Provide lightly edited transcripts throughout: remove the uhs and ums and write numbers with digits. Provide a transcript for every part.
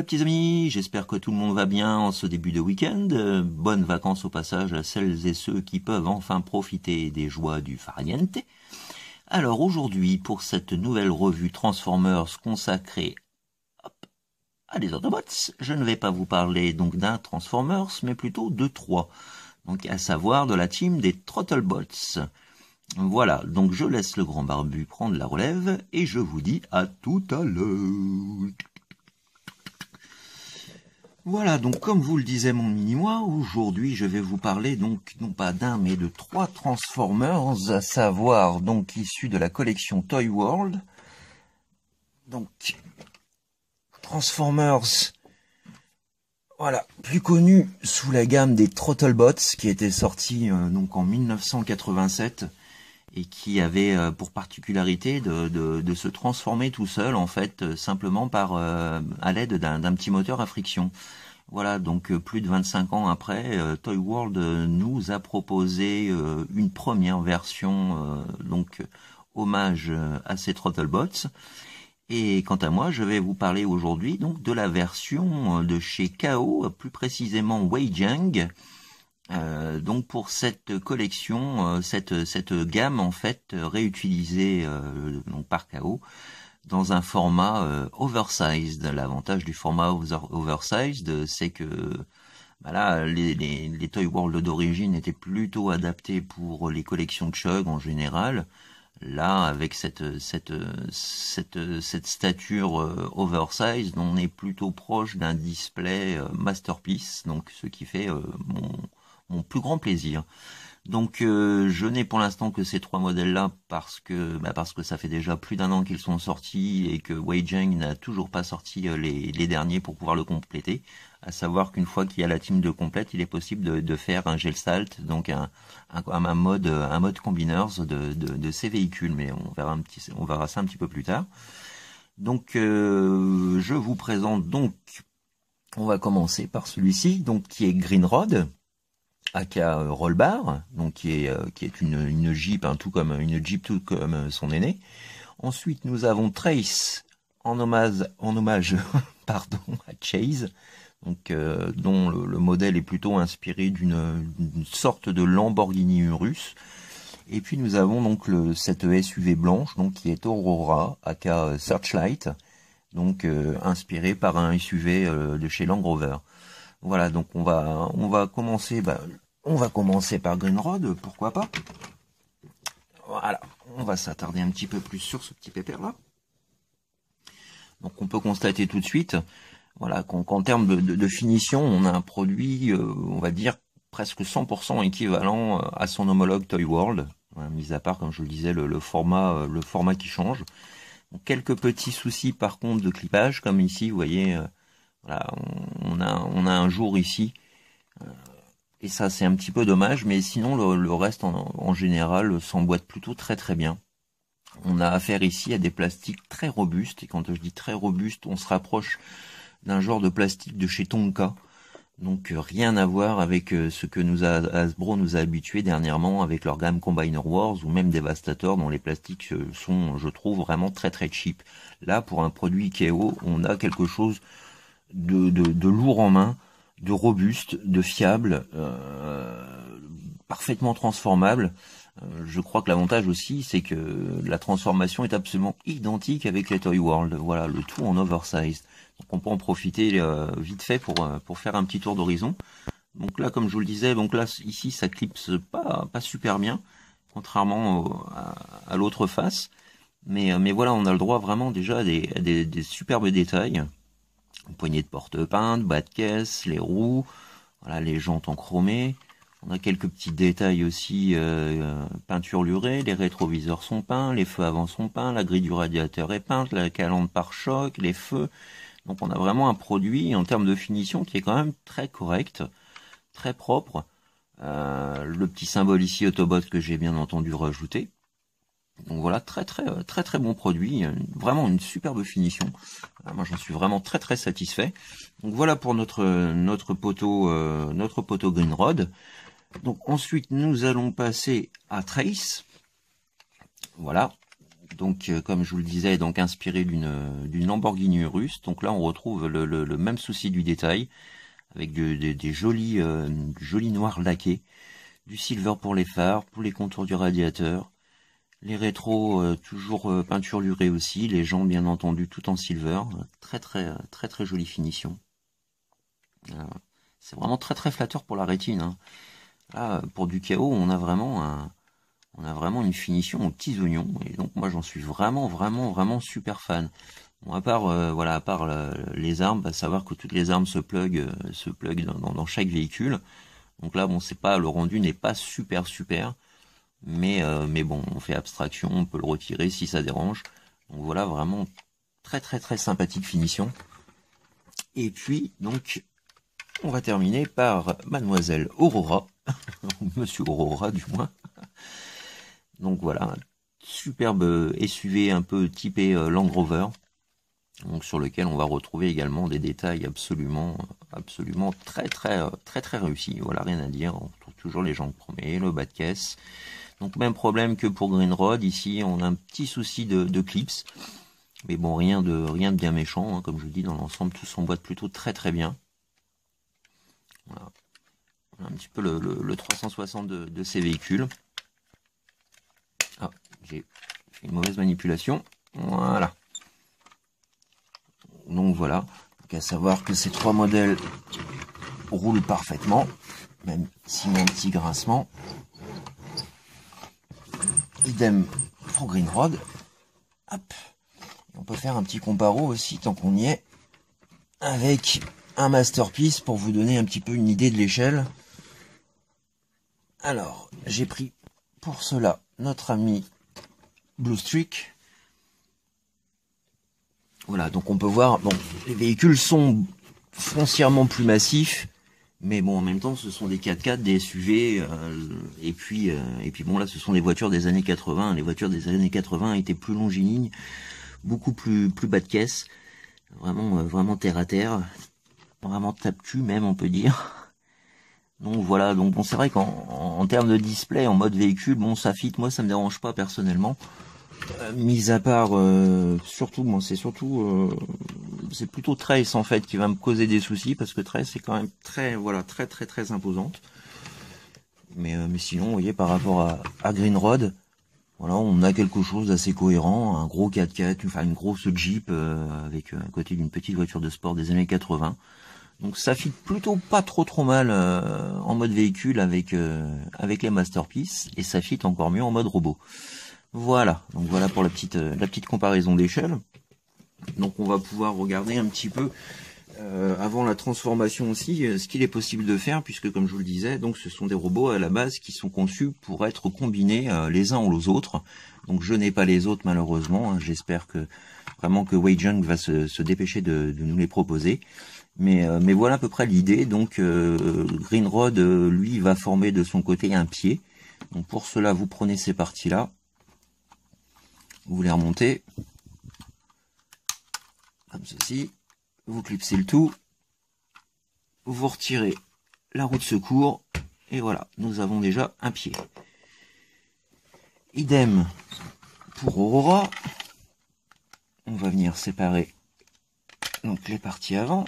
petits amis, j'espère que tout le monde va bien en ce début de week-end. Bonnes vacances au passage à celles et ceux qui peuvent enfin profiter des joies du farniente. Alors aujourd'hui, pour cette nouvelle revue Transformers consacrée à des Autobots, je ne vais pas vous parler donc d'un Transformers, mais plutôt de trois. Donc à savoir de la team des Throttlebots. Voilà, donc je laisse le grand barbu prendre la relève et je vous dis à tout à l'heure. Voilà, donc comme vous le disait mon mini-moi, aujourd'hui je vais vous parler donc non pas d'un mais de trois Transformers, à savoir donc issus de la collection Toy World. Donc Transformers, voilà, plus connu sous la gamme des Throttlebots, qui était sorti donc en 1987 et qui avait pour particularité de se transformer tout seul en fait simplement par à l'aide d'un petit moteur à friction. Voilà, donc plus de 25 ans après, Toy World nous a proposé une première version, donc hommage à ces Throttlebots. Et quant à moi, je vais vous parler aujourd'hui donc de la version de chez KO, plus précisément Weijiang. Donc pour cette collection, cette gamme en fait réutilisée donc par KO, dans un format oversized. L'avantage du format oversized, c'est que voilà, les Toy World d'origine étaient plutôt adaptés pour les collections de Chug en général. Là, avec cette stature oversized, on est plutôt proche d'un display masterpiece, donc ce qui fait mon plus grand plaisir. Donc je n'ai pour l'instant que ces trois modèles-là parce que ça fait déjà plus d'un an qu'ils sont sortis et que Weijiang n'a toujours pas sorti les derniers pour pouvoir le compléter. À savoir qu'une fois qu'il y a la team de complète, il est possible de faire un gel salt, donc un mode combiners de ces véhicules, mais on verra ça un petit peu plus tard. Donc je vous présente donc, on va commencer par celui-ci, donc qui est Green Rod, aka Rollbar, donc qui est une Jeep, tout comme son aîné. Ensuite, nous avons Trace en hommage pardon, à Chase, donc dont le modèle est plutôt inspiré d'une sorte de Lamborghini Urus. Et puis nous avons donc cette SUV blanche, donc qui est Aurora, aka Searchlight, donc inspiré par un SUV de chez Land Rover. Voilà, donc on va commencer par Green Rod, pourquoi pas. Voilà, on va s'attarder un petit peu plus sur ce petit pépère là. Donc on peut constater tout de suite, voilà, qu'en termes de finition, on a un produit, on va dire presque 100% équivalent à son homologue Toy World, mis à part, comme je le disais, le format qui change. Donc, quelques petits soucis par contre de clippage, comme ici, vous voyez. Voilà, on a un jour ici, et ça c'est un petit peu dommage, mais sinon le reste en général s'emboîte plutôt très très bien. On a affaire ici à des plastiques très robustes, et quand je dis très robustes, on se rapproche d'un genre de plastique de chez Tonka, donc rien à voir avec ce que Hasbro nous a habitués dernièrement avec leur gamme Combiner Wars ou même Devastator, dont les plastiques sont, je trouve, vraiment très très cheap. Là, pour un produit KO, on a quelque chose de lourd en main, de robuste, de fiable, parfaitement transformable. Je crois que l'avantage aussi, c'est que la transformation est absolument identique avec les Toy World. Voilà, le tout en oversized. Donc on peut en profiter vite fait pour faire un petit tour d'horizon. Donc là, comme je vous le disais, donc là ici ça clipse pas super bien, contrairement à l'autre face. Mais voilà, on a le droit vraiment déjà à des superbes détails. Poignée de porte-peintre, bas de caisse, les roues, voilà, les jantes en chromé. On a quelques petits détails aussi, peinture lurée, les rétroviseurs sont peints, les feux avant sont peints, la grille du radiateur est peinte, la calandre pare-choc, les feux. Donc on a vraiment un produit en termes de finition qui est quand même très correct, très propre. Le petit symbole ici Autobot que j'ai bien entendu rajouter. Donc voilà, très bon produit, vraiment une superbe finition. Moi j'en suis vraiment très satisfait. Donc voilà pour notre poteau Green Rod. Donc ensuite nous allons passer à Trace. Voilà, Donc, comme je vous le disais, donc inspiré d'une Lamborghini Urus. Donc là, on retrouve le même souci du détail, avec des jolis noirs laqués, du silver pour les phares, pour les contours du radiateur, les rétros toujours peinturlurés aussi, les jambes bien entendu tout en silver, très jolie finition. C'est vraiment très flatteur pour la rétine, hein. Là, pour du KO, on a vraiment une finition aux petits oignons, et donc moi j'en suis vraiment super fan. Bon, à part les armes, à savoir que toutes les armes se plug dans chaque véhicule. Donc là, bon, c'est pas, le rendu n'est pas super, mais bon, on fait abstraction, on peut le retirer si ça dérange. Donc voilà, vraiment très sympathique finition. Et puis donc, on va terminer par Mademoiselle Aurora, ou Monsieur Aurora du moins. Donc voilà, superbe SUV un peu typé Land Rover. Donc sur lequel on va retrouver également des détails absolument très réussis. Voilà, rien à dire. On retrouve toujours les jambes chromées, le bas de caisse. Donc même problème que pour Greenrod. Ici, on a un petit souci de clips, mais bon, rien de bien méchant, hein. Comme je vous dis, dans l'ensemble, tout s'emboîte plutôt très bien. Voilà. Un petit peu le 360 de ces véhicules. Ah, j'ai fait une mauvaise manipulation. Voilà. Donc voilà, donc à savoir que ces trois modèles roulent parfaitement, même s'il y a un petit grincement. Idem pour Greenrod. Hop. On peut faire un petit comparo aussi, tant qu'on y est, avec un Masterpiece pour vous donner un petit peu une idée de l'échelle. Alors, j'ai pris pour cela notre ami Blue Streak. Voilà, donc on peut voir, bon, les véhicules sont foncièrement plus massifs, mais bon, en même temps, ce sont des 4x4, des SUV, et puis bon, là, ce sont des voitures des années 80. Les voitures des années 80 étaient plus longilignes, beaucoup plus bas de caisse, vraiment terre à terre, vraiment tape-cul même, on peut dire. Donc voilà, donc bon, c'est vrai qu'en termes de display, en mode véhicule, bon, ça fit, moi, ça me dérange pas personnellement. Mis à part, surtout, moi, c'est plutôt Trace en fait qui va me causer des soucis, parce que Trace c'est quand même très imposante. Mais sinon, vous voyez, par rapport à Greenrod, voilà, on a quelque chose d'assez cohérent, un gros 4x4, enfin une grosse Jeep avec à côté d'une petite voiture de sport des années 80. Donc ça fit plutôt pas trop mal en mode véhicule avec les Masterpiece, et ça fit encore mieux en mode robot. Voilà, donc voilà pour la petite comparaison d'échelle. Donc on va pouvoir regarder un petit peu avant la transformation aussi ce qu'il est possible de faire, puisque comme je vous le disais, donc ce sont des robots à la base qui sont conçus pour être combinés les uns aux autres. Donc je n'ai pas les autres malheureusement, hein. J'espère que vraiment que Wei Jung va se dépêcher de nous les proposer. Mais voilà à peu près l'idée. Donc Greenrod lui va former de son côté un pied. Donc pour cela vous prenez ces parties là, vous les remontez comme ceci, vous clipsez le tout, vous retirez la roue de secours, et voilà, nous avons déjà un pied. Idem pour Aurora, on va venir séparer donc les parties avant,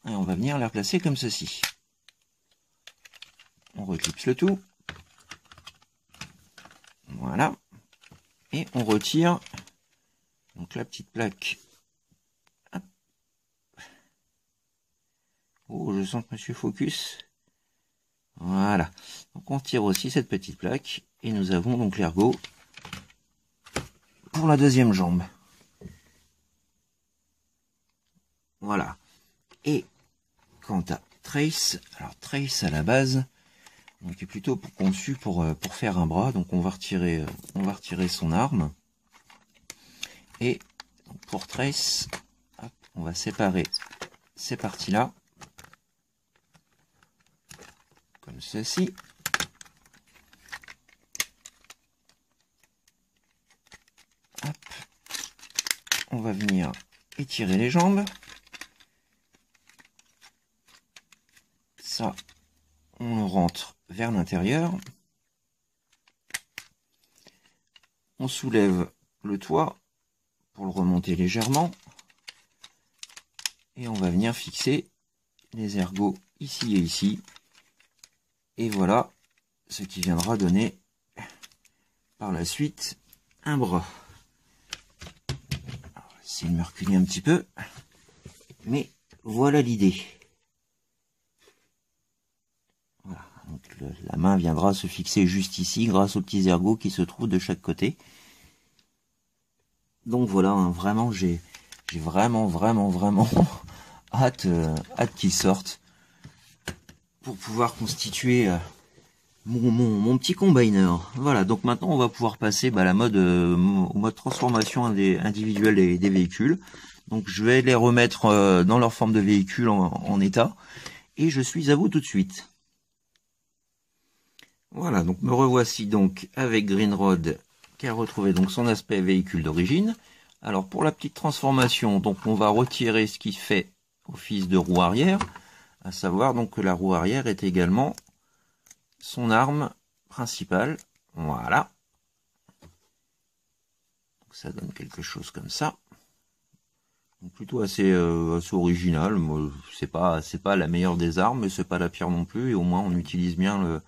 et on va venir les replacer comme ceci. On reclipse le tout, voilà, et on retire donc la petite plaque. Oh, je sens que monsieur focus. Voilà. Donc on tire aussi cette petite plaque. Et nous avons donc l'ergot pour la deuxième jambe. Voilà. Et quant à Trace, alors Trace à la base, donc est plutôt conçu pour faire un bras. Donc on va retirer son arme. Et pour Trace, hop, on va séparer ces parties-là. Comme ceci. Hop. On va venir étirer les jambes. Ça, on le rentre vers l'intérieur. On soulève le toit pour le remonter légèrement. Et on va venir fixer les ergots ici et ici. Et voilà ce qui viendra donner par la suite un bras. Alors, essayer de me reculer un petit peu. Mais voilà l'idée. Voilà. Donc la main viendra se fixer juste ici grâce aux petits ergots qui se trouvent de chaque côté. Donc voilà, hein, vraiment j'ai vraiment hâte qu'ils sortent pour pouvoir constituer mon petit combiner. Voilà, donc maintenant on va pouvoir passer à la mode au mode transformation individuelle des véhicules. Donc je vais les remettre dans leur forme de véhicule en état et je suis à vous tout de suite. Voilà, donc me revoici donc avec Greenrod qui a retrouvé donc son aspect véhicule d'origine. Alors pour la petite transformation, donc on va retirer ce qui fait office de roue arrière, à savoir donc que la roue arrière est également son arme principale. Voilà. Donc ça donne quelque chose comme ça. Donc plutôt assez original. C'est pas la meilleure des armes, mais c'est pas la pire non plus. Et au moins on utilise bien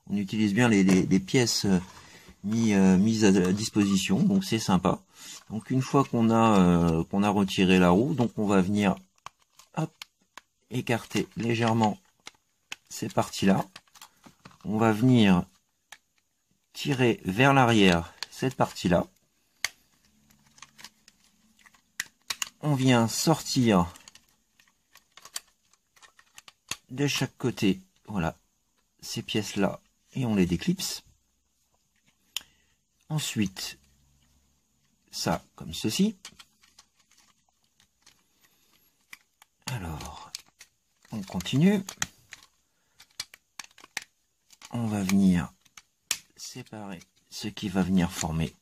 les pièces mises à disposition. Donc c'est sympa. Donc une fois qu'on a retiré la roue, donc on va venir hop, écarter légèrement ces parties-là. On va venir tirer vers l'arrière cette partie-là. On vient sortir de chaque côté, voilà, ces pièces-là, et on les déclipse. Ensuite, ça comme ceci. Alors, on continue. On va venir séparer ce qui va venir former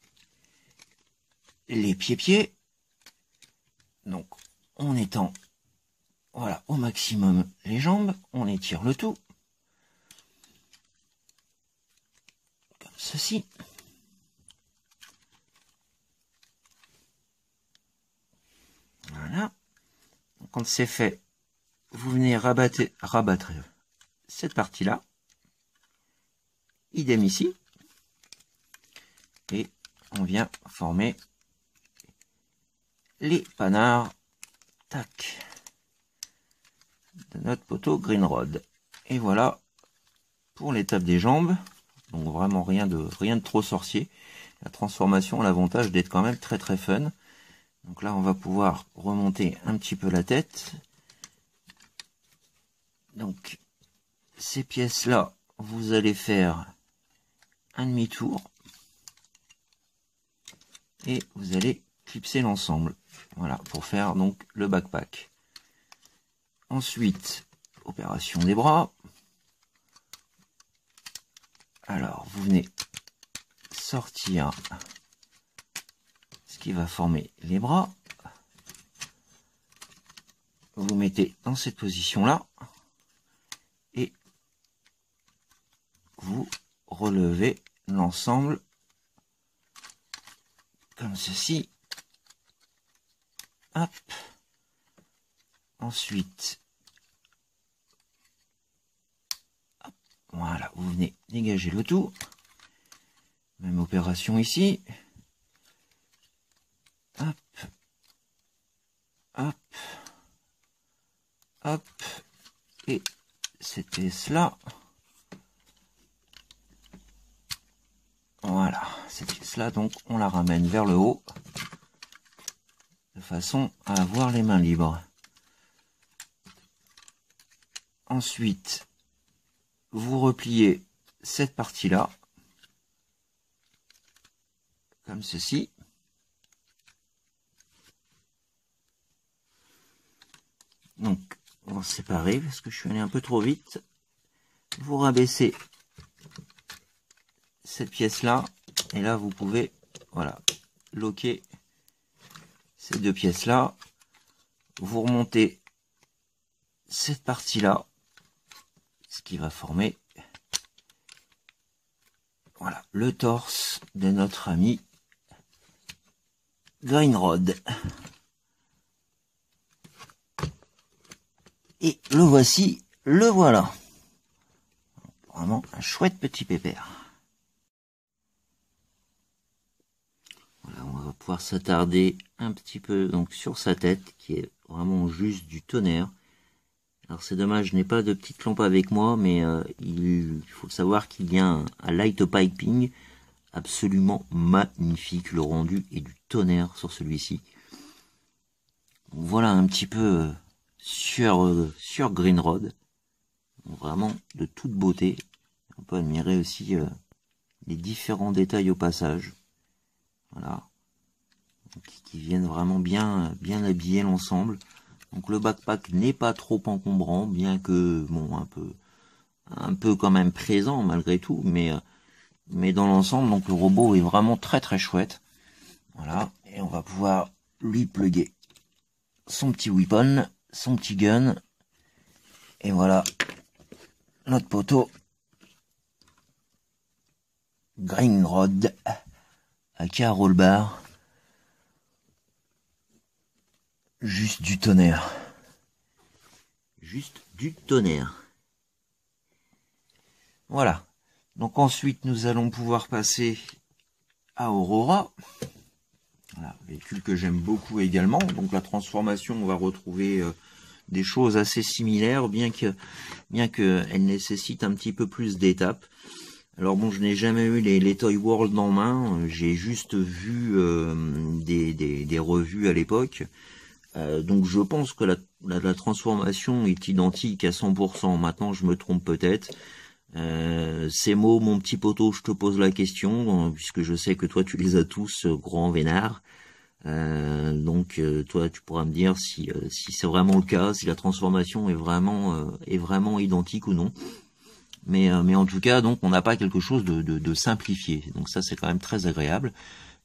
les pieds-pieds. Donc, on étend voilà, au maximum les jambes, on étire le tout. Comme ceci. Voilà. Quand c'est fait, vous venez rabattre cette partie-là. Idem ici. Et on vient former les panards tac de notre poteau Greenrod. Et voilà pour l'étape des jambes. Donc vraiment rien de trop sorcier. La transformation a l'avantage d'être quand même très fun. Donc là on va pouvoir remonter un petit peu la tête. Donc ces pièces là, vous allez faire un demi-tour et vous allez clipser l'ensemble. Voilà, pour faire donc le backpack. Ensuite, opération des bras. Alors, vous venez sortir ce qui va former les bras. Vous mettez dans cette position-là et vous relevez l'ensemble comme ceci. Hop. Ensuite, hop. Voilà, vous venez dégager le tout. Même opération ici. Hop. Hop. Hop. Et cette pièce-là. Voilà, cette pièce-là, donc, on la ramène vers le haut. De façon à avoir les mains libres. Ensuite, vous repliez cette partie-là, comme ceci. Donc, on va séparer parce que je suis allé un peu trop vite. Vous rabaissez cette pièce-là, et là, vous pouvez, voilà, loquer ces deux pièces-là. Vous remontez cette partie-là, ce qui va former voilà, le torse de notre ami Grindrod. Et le voici, le voilà. Vraiment un chouette petit pépère. Voilà, on va pouvoir s'attarder un petit peu donc sur sa tête qui est vraiment juste du tonnerre. Alors c'est dommage, je n'ai pas de petite lampe avec moi, mais il faut savoir qu'il y a un light piping absolument magnifique. Le rendu est du tonnerre sur celui-ci. Voilà un petit peu sur Grindrod. Vraiment de toute beauté. On peut admirer aussi les différents détails au passage. Voilà. Donc, qui viennent vraiment bien habiller l'ensemble. Donc le backpack n'est pas trop encombrant, bien que bon un peu quand même présent malgré tout, mais dans l'ensemble, donc le robot est vraiment très très chouette. Voilà, et on va pouvoir lui plugger son petit weapon, son petit gun, et voilà notre poteau Grindrod AK rollbar. Juste du tonnerre. Juste du tonnerre. Voilà. Donc ensuite, nous allons pouvoir passer à Aurora. Voilà, véhicule que j'aime beaucoup également. Donc la transformation, on va retrouver des choses assez similaires, bien que elle nécessite un petit peu plus d'étapes. Alors bon, je n'ai jamais eu les Toy World en main. J'ai juste vu des revues à l'époque. Donc je pense que la transformation est identique à 100%. Maintenant, je me trompe peut-être. Ces mots, mon petit poteau, je te pose la question, puisque je sais que toi, tu les as tous, grand vénard. Donc toi, tu pourras me dire si c'est vraiment le cas, si la transformation est vraiment identique ou non. Mais en tout cas, donc on n'a pas quelque chose de simplifié. Donc ça, c'est quand même très agréable.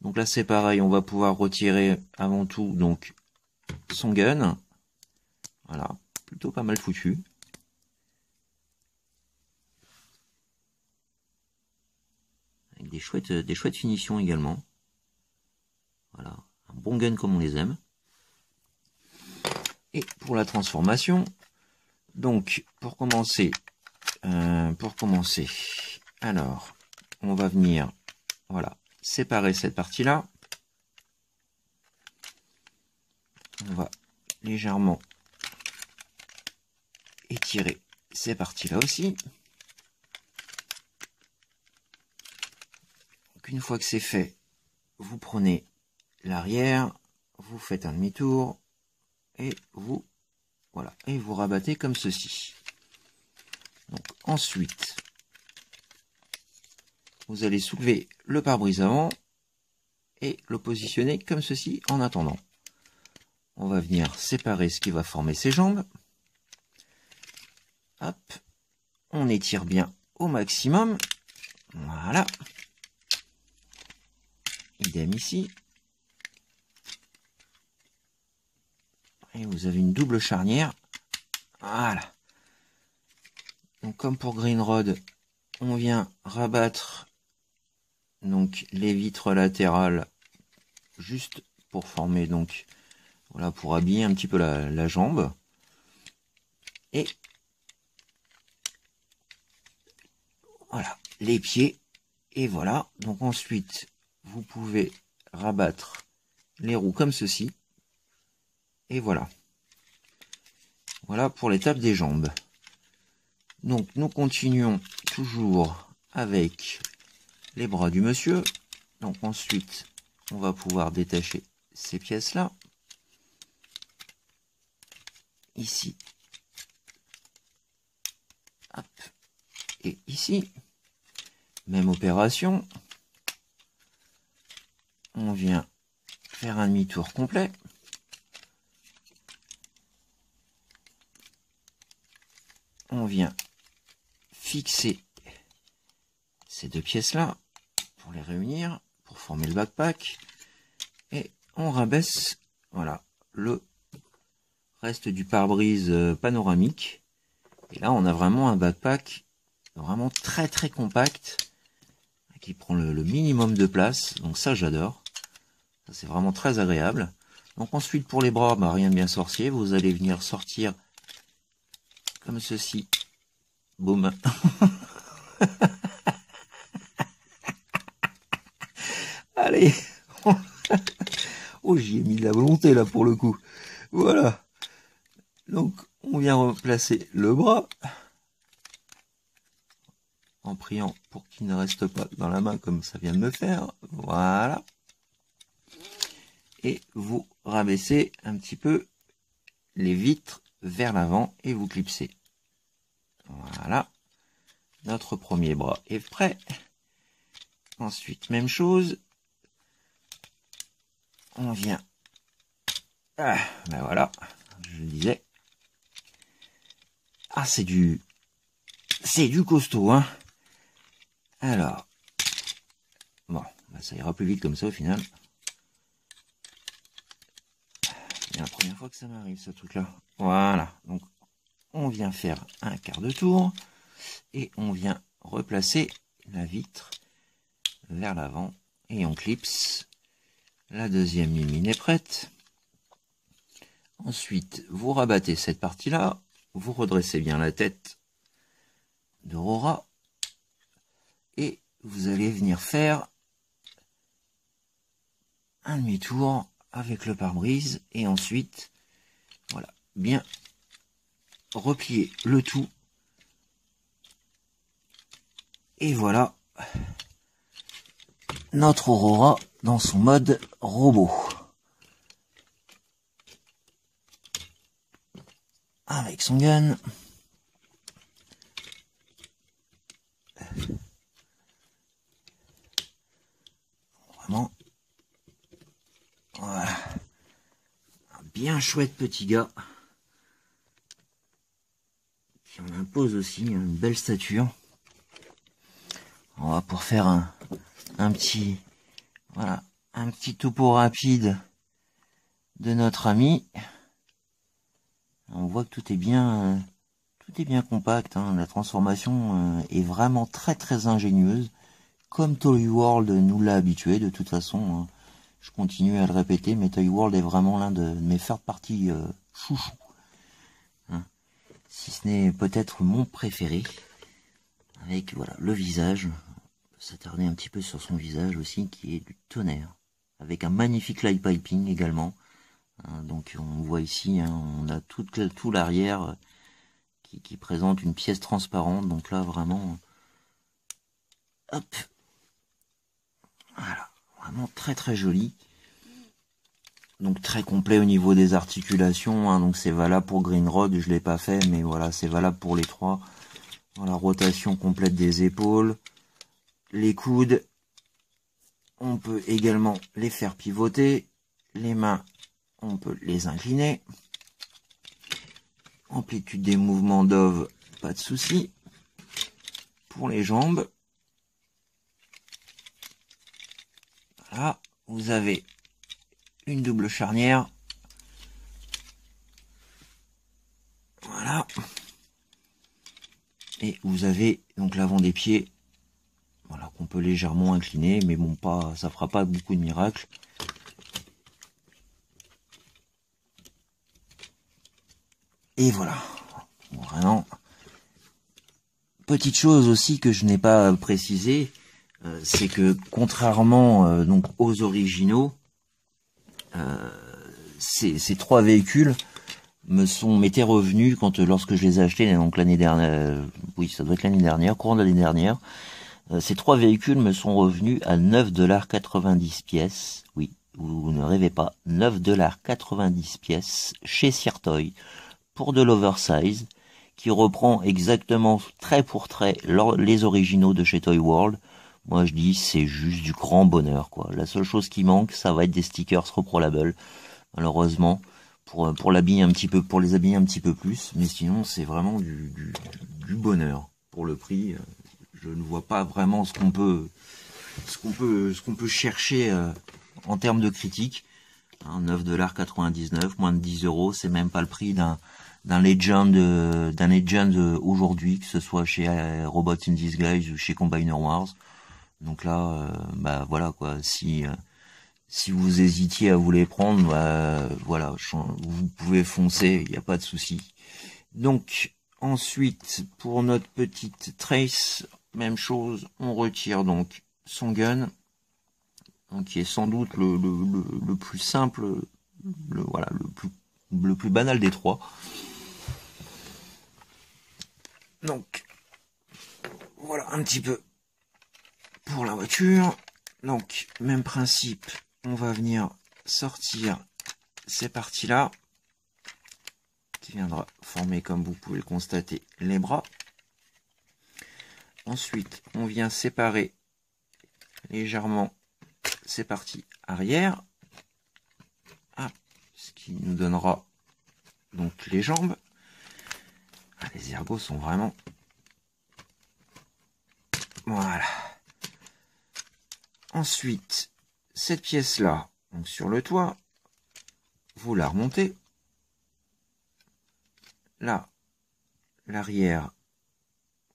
Donc là, c'est pareil, on va pouvoir retirer avant tout donc son gun. Voilà, plutôt pas mal foutu. Avec des chouettes finitions également. Voilà, un bon gun comme on les aime. Et pour la transformation, donc pour commencer, alors on va venir, voilà, séparer cette partie-là. On va légèrement étirer ces parties-là aussi. Donc une fois que c'est fait, vous prenez l'arrière, vous faites un demi-tour et vous rabattez comme ceci. Donc ensuite, vous allez soulever le pare-brise avant et le positionner comme ceci en attendant. On va venir séparer ce qui va former ses jambes. Hop, on étire bien au maximum. Voilà. Idem ici. Et vous avez une double charnière. Voilà. Donc comme pour Grindrod, on vient rabattre donc les vitres latérales juste pour former donc voilà, pour habiller un petit peu la jambe. Et voilà, les pieds. Et voilà, donc ensuite vous pouvez rabattre les roues comme ceci. Et voilà. Voilà pour l'étape des jambes. Donc nous continuons toujours avec les bras du monsieur. Donc ensuite, on va pouvoir détacher ces pièces-là. Ici. Hop. Et ici. Même opération. On vient faire un demi-tour complet. On vient fixer ces deux pièces-là pour les réunir, pour former le backpack. Et on rabaisse, voilà, le reste du pare-brise panoramique. Et là, on a vraiment un backpack vraiment très très compact qui prend le minimum de place. Donc ça, j'adore. Ça, c'est vraiment très agréable. Donc ensuite, pour les bras, bah, rien de bien sorcier. Vous allez venir sortir comme ceci. Boum. Allez. Oh, j'y ai mis de la volonté là pour le coup. Voilà. Donc, on vient replacer le bras. En priant pour qu'il ne reste pas dans la main comme ça vient de me faire. Voilà. Et vous rabaissez un petit peu les vitres vers l'avant et vous clipsez. Voilà. Notre premier bras est prêt. Ensuite, même chose. On vient. Ah, ben voilà. Je le disais. Ah, c'est du costaud, hein. Alors. Bon, ben ça ira plus vite comme ça au final. C'est la première fois que ça m'arrive ce truc-là. Voilà. Donc, on vient faire un quart de tour. Et on vient replacer la vitre vers l'avant. Et on clipse. La deuxième mimine est prête. Ensuite, vous rabattez cette partie-là. Vous redressez bien la tête d'Aurora. Et vous allez venir faire un demi-tour avec le pare-brise. Et ensuite, voilà, bien replier le tout. Et voilà notre Aurora dans son mode robot. Avec son gun. Vraiment. Voilà. Un bien chouette petit gars. Qui en impose aussi une belle stature. On va pour faire un petit, voilà, un petit topo rapide de notre ami. On voit que tout est bien compact, hein. La transformation est vraiment très très ingénieuse, comme Toy World nous l'a habitué. De toute façon, hein, je continue à le répéter, mais Toy World est vraiment l'un de mes third party chouchou, hein. Si ce n'est peut-être mon préféré. Avec voilà le visage, on peut s'attarder un petit peu sur son visage aussi, qui est du tonnerre, avec un magnifique light piping également. Donc on voit ici, hein, on a tout l'arrière qui présente une pièce transparente. Donc là vraiment, hop, voilà, vraiment très très joli. Donc très complet au niveau des articulations, hein, donc c'est valable pour Green Road, je l'ai pas fait, mais voilà, c'est valable pour les trois. Voilà, rotation complète des épaules, les coudes, on peut également les faire pivoter, les mains, on peut les incliner, amplitude des mouvements d'ove, pas de souci. Pour les jambes, voilà, vous avez une double charnière, voilà. Et vous avez donc l'avant des pieds, voilà, qu'on peut légèrement incliner, mais bon, pas, ça fera pas beaucoup de miracles. Et voilà, bon, vraiment. Petite chose aussi que je n'ai pas précisé, c'est que contrairement donc aux originaux, ces trois véhicules m'étaient revenus lorsque je les ai achetés, donc l'année dernière, oui, ça doit être l'année dernière, courant de l'année dernière. Ces trois véhicules me sont revenus à 9,90 $ pièces. Oui, vous ne rêvez pas, 9,90 $ pièces chez Sirtoy pour de l'oversize qui reprend exactement trait pour trait les originaux de chez Toy World. Moi je dis c'est juste du grand bonheur quoi. La seule chose qui manque, ça va être des stickers reprolable, malheureusement, pour l'habiller un petit peu, pour les habiller un petit peu plus, mais sinon c'est vraiment du bonheur pour le prix. Je ne vois pas vraiment ce qu'on peut chercher en termes de critique. Hein, 9,99 $, moins de 10 €, c'est même pas le prix d'un Legend aujourd'hui, que ce soit chez Robots in Disguise ou chez Combiner Wars. Donc là, bah voilà quoi, si Si vous hésitiez à vous les prendre, bah, voilà, vous pouvez foncer, il n'y a pas de souci. Donc, ensuite, pour notre petite trace, même chose, on retire donc son gun, donc qui est sans doute le plus simple, voilà, le plus banal des trois. Donc, voilà un petit peu pour la voiture. Donc, même principe, on va venir sortir ces parties-là, qui viendra former, comme vous pouvez le constater, les bras. Ensuite, on vient séparer légèrement ces parties arrière, ce qui nous donnera donc les jambes. Les ergots sont vraiment... Voilà. Ensuite, cette pièce-là, donc sur le toit, vous la remontez. Là, l'arrière,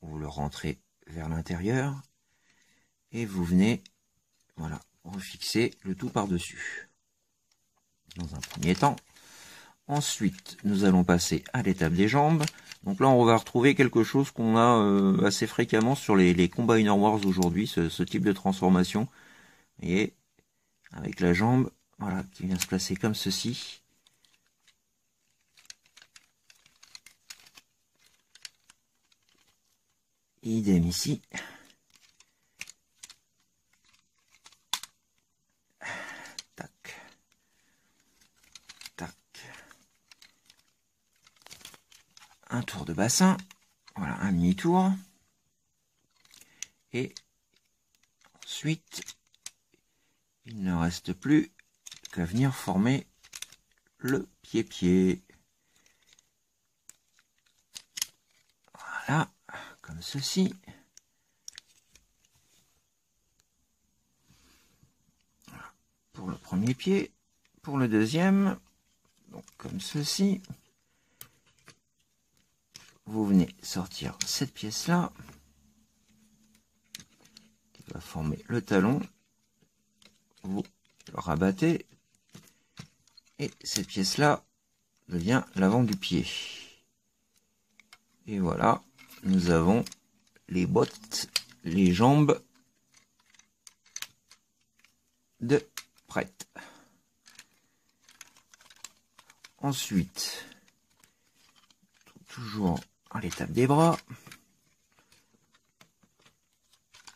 vous le rentrez vers l'intérieur et vous venez, voilà, refixer le tout par-dessus. Dans un premier temps. Ensuite, nous allons passer à l'étape des jambes. Donc là, on va retrouver quelque chose qu'on a assez fréquemment sur les Combiner Wars aujourd'hui, ce type de transformation. Et avec la jambe, voilà, qui vient se placer comme ceci. Idem ici. Tac. Tac. Un tour de bassin. Voilà, un demi-tour. Et ensuite, il ne reste plus qu'à venir former le pied-pied. Voilà, comme ceci. Voilà, pour le premier pied. Pour le deuxième, donc comme ceci. Vous venez sortir cette pièce-là, qui va former le talon. Vous le rabattez. Et cette pièce-là devient l'avant du pied. Et voilà, nous avons les bottes, les jambes de prête. Ensuite, toujours à l'étape des bras.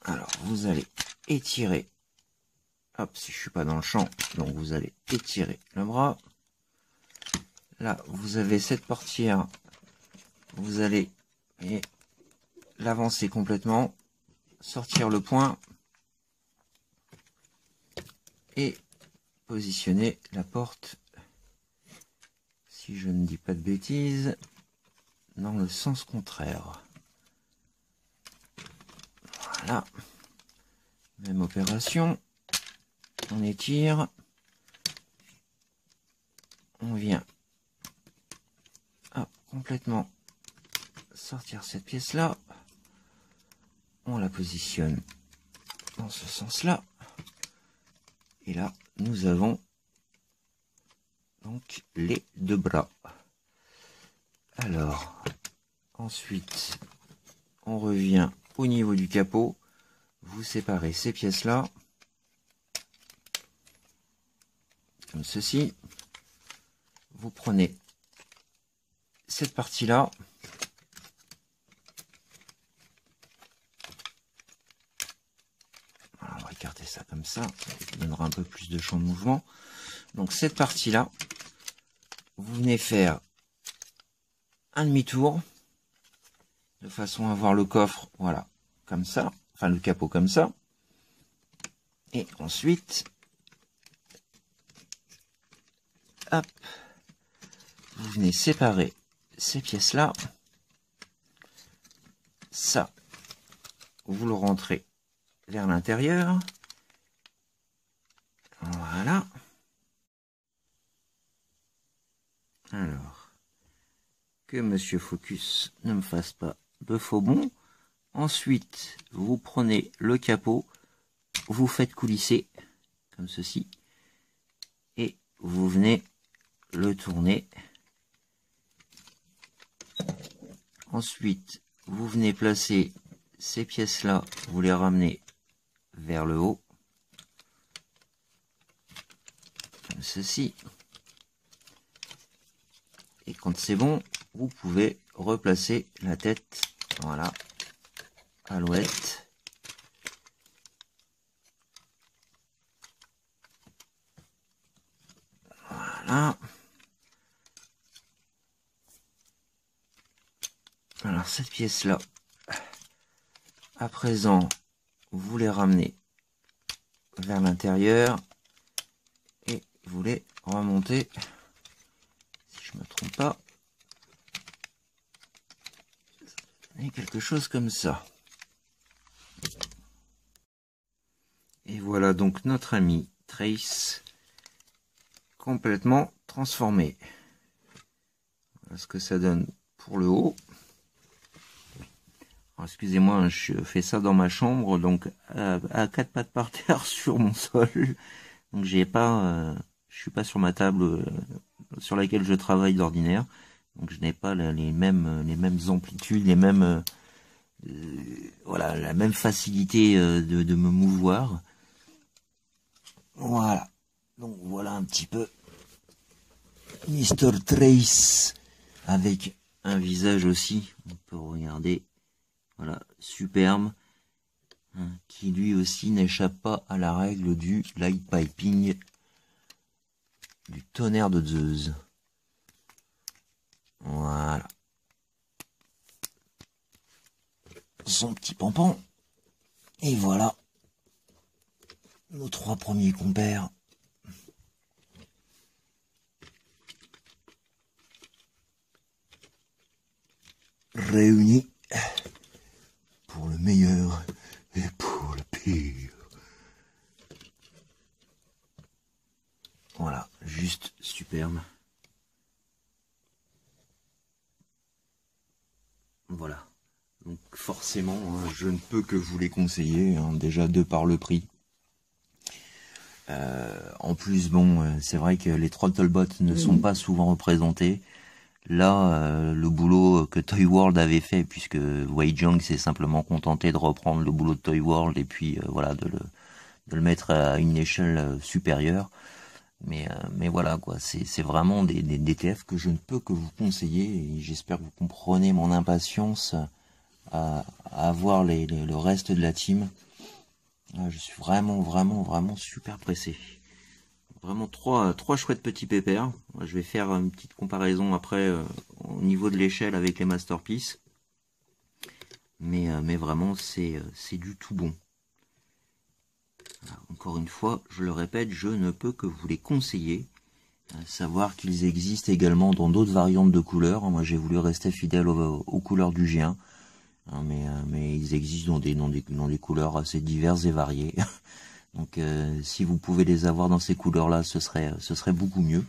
Alors, vous allez étirer. Hop, si je suis pas dans le champ, donc vous allez étirer le bras. Là, vous avez cette portière. Vous allez l'avancer complètement, sortir le poing et positionner la porte, si je ne dis pas de bêtises, dans le sens contraire. Voilà. Même opération. On étire. On vient complètement sortir cette pièce-là. On la positionne dans ce sens-là. Et là, nous avons donc les deux bras. Alors, ensuite, on revient au niveau du capot. Vous séparez ces pièces-là, comme ceci. Vous prenez cette partie-là. On va écarter ça comme ça donnera un peu plus de champ de mouvement. Donc cette partie-là, vous venez faire un demi-tour de façon à avoir le coffre, voilà, comme ça, enfin le capot comme ça. Et ensuite, hop, vous venez séparer ces pièces-là. Ça, vous le rentrez vers l'intérieur. Voilà. Alors, que Monsieur Focus ne me fasse pas de faux bond. Ensuite, vous prenez le capot, vous faites coulisser, comme ceci. vous venez le tourner. Ensuite, vous venez placer ces pièces-là, vous les ramenez vers le haut, comme ceci. Et quand c'est bon, vous pouvez replacer la tête, voilà, alouette. Voilà. Alors cette pièce-là, à présent, vous les ramenez vers l'intérieur et vous les remontez, si je me trompe pas, et quelque chose comme ça. Et voilà donc notre ami Trace complètement transformé. Voilà ce que ça donne pour le haut. Excusez-moi, je fais ça dans ma chambre, donc à quatre pattes par terre sur mon sol. Donc je suis pas sur ma table sur laquelle je travaille d'ordinaire. Donc je n'ai pas les mêmes amplitudes, voilà, la même facilité de me mouvoir. Voilà. Donc voilà un petit peu Mr. Trace avec un visage aussi. On peut regarder. Voilà, superbe, hein, qui lui aussi n'échappe pas à la règle du light piping, du tonnerre de Zeus. Voilà. Son petit pompon. Et voilà. Nos trois premiers compères. Réunis. Pour le meilleur et pour le pire. Voilà, juste superbe. Voilà. Donc forcément, hein, je ne peux que vous les conseiller, hein, déjà de par le prix. En plus, bon, c'est vrai que les Throttlebots ne sont pas souvent représentés. Là, le boulot que Toy World avait fait, puisque Wei Jiang s'est simplement contenté de reprendre le boulot de Toy World et puis voilà de le mettre à une échelle supérieure. Mais voilà quoi, c'est vraiment des TF que je ne peux que vous conseiller et j'espère que vous comprenez mon impatience à voir le reste de la team. Je suis vraiment super pressé. Vraiment trois chouettes petits pépères. Je vais faire une petite comparaison après au niveau de l'échelle avec les Masterpiece. Mais vraiment, c'est du tout bon. Voilà, encore une fois, je le répète, je ne peux que vous les conseiller. Savoir qu'ils existent également dans d'autres variantes de couleurs. Moi, j'ai voulu rester fidèle aux couleurs du G1. Mais ils existent dans des couleurs assez diverses et variées. Donc si vous pouvez les avoir dans ces couleurs-là, ce serait beaucoup mieux.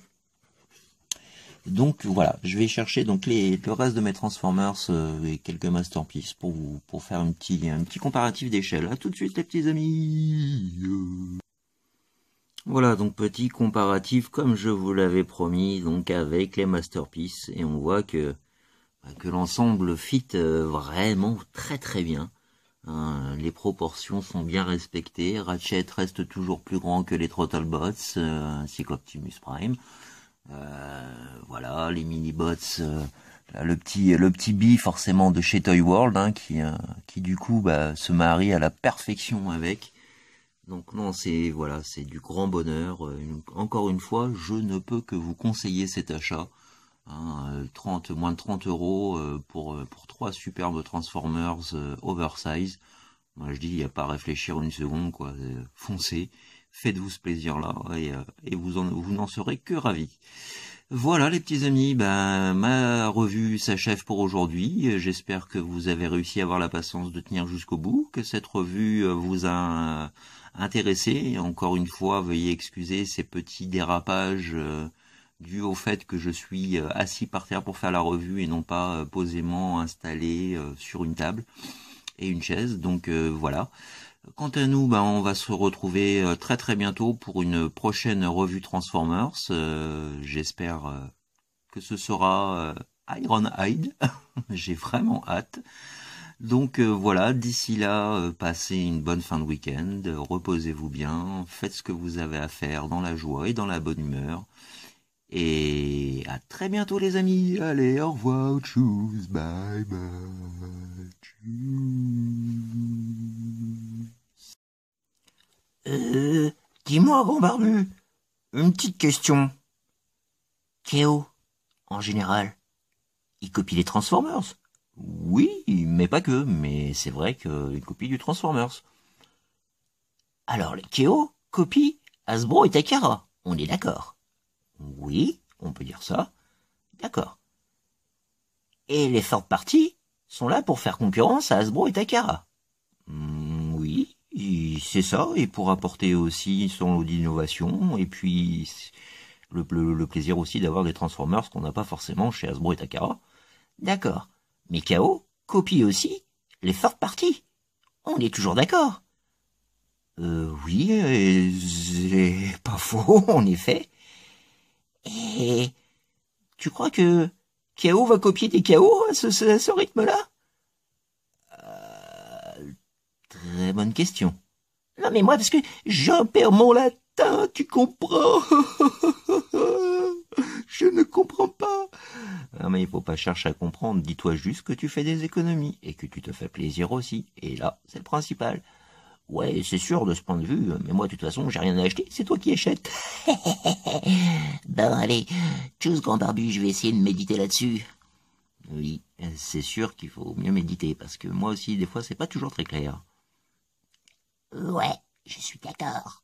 Donc voilà, je vais chercher donc le reste de mes Transformers et quelques Masterpiece pour faire un petit comparatif d'échelle. À tout de suite les petits amis. Voilà donc petit comparatif comme je vous l'avais promis donc avec les Masterpiece et on voit que l'ensemble fit vraiment très bien. Les proportions sont bien respectées. Ratchet reste toujours plus grand que les Throttlebots, ainsi qu'Optimus Prime. Voilà, les mini-bots, le petit Bee forcément de chez Toy World, hein, qui du coup se marie à la perfection avec. Donc non, c'est du grand bonheur. Encore une fois, je ne peux que vous conseiller cet achat. Moins de 30 euros pour trois superbes Transformers oversize. Moi je dis, il n'y a pas à réfléchir une seconde, quoi. Foncez, faites-vous ce plaisir-là et vous n'en serez que ravis. Voilà les petits amis, ma revue s'achève pour aujourd'hui. J'espère que vous avez réussi à avoir la patience de tenir jusqu'au bout, que cette revue vous a intéressé. Encore une fois, veuillez excuser ces petits dérapages dû au fait que je suis assis par terre pour faire la revue et non pas posément installé sur une table et une chaise. Donc voilà. Quant à nous, ben, on va se retrouver très très bientôt pour une prochaine revue Transformers. J'espère que ce sera Ironhide. J'ai vraiment hâte. Donc voilà, d'ici là, passez une bonne fin de week-end, reposez-vous bien, faites ce que vous avez à faire dans la joie et dans la bonne humeur. Et à très bientôt les amis. Allez, au revoir, tchuss, bye bye. Dis-moi, bon barbu, une petite question. Kéo, en général, il copie les Transformers. Oui, mais pas que, mais c'est vrai qu'une copie du Transformers. Alors, les Kéo copient Hasbro et Takara. On est d'accord. Oui, on peut dire ça. D'accord. Et les third parties sont là pour faire concurrence à Hasbro et Takara. Oui, c'est ça, et pour apporter aussi son lot d'innovation, et puis le plaisir aussi d'avoir des Transformers qu'on n'a pas forcément chez Hasbro et Takara. D'accord. Mais KO copie aussi les third parties. On est toujours d'accord. Oui, c'est pas faux, en effet. Et tu crois que KO va copier des KO à ce rythme-là? Très bonne question. Non mais moi, parce que j'en perds mon latin, tu comprends? Je ne comprends pas. Ah, mais il faut pas chercher à comprendre, dis-toi juste que tu fais des économies, et que tu te fais plaisir aussi, et là, c'est le principal. Ouais, c'est sûr de ce point de vue, mais moi de toute façon j'ai rien à acheter, c'est toi qui achètes. Bon allez, tchuss grand barbu, je vais essayer de méditer là-dessus. Oui, c'est sûr qu'il faut mieux méditer, parce que moi aussi, des fois, c'est pas toujours très clair. Ouais, je suis d'accord.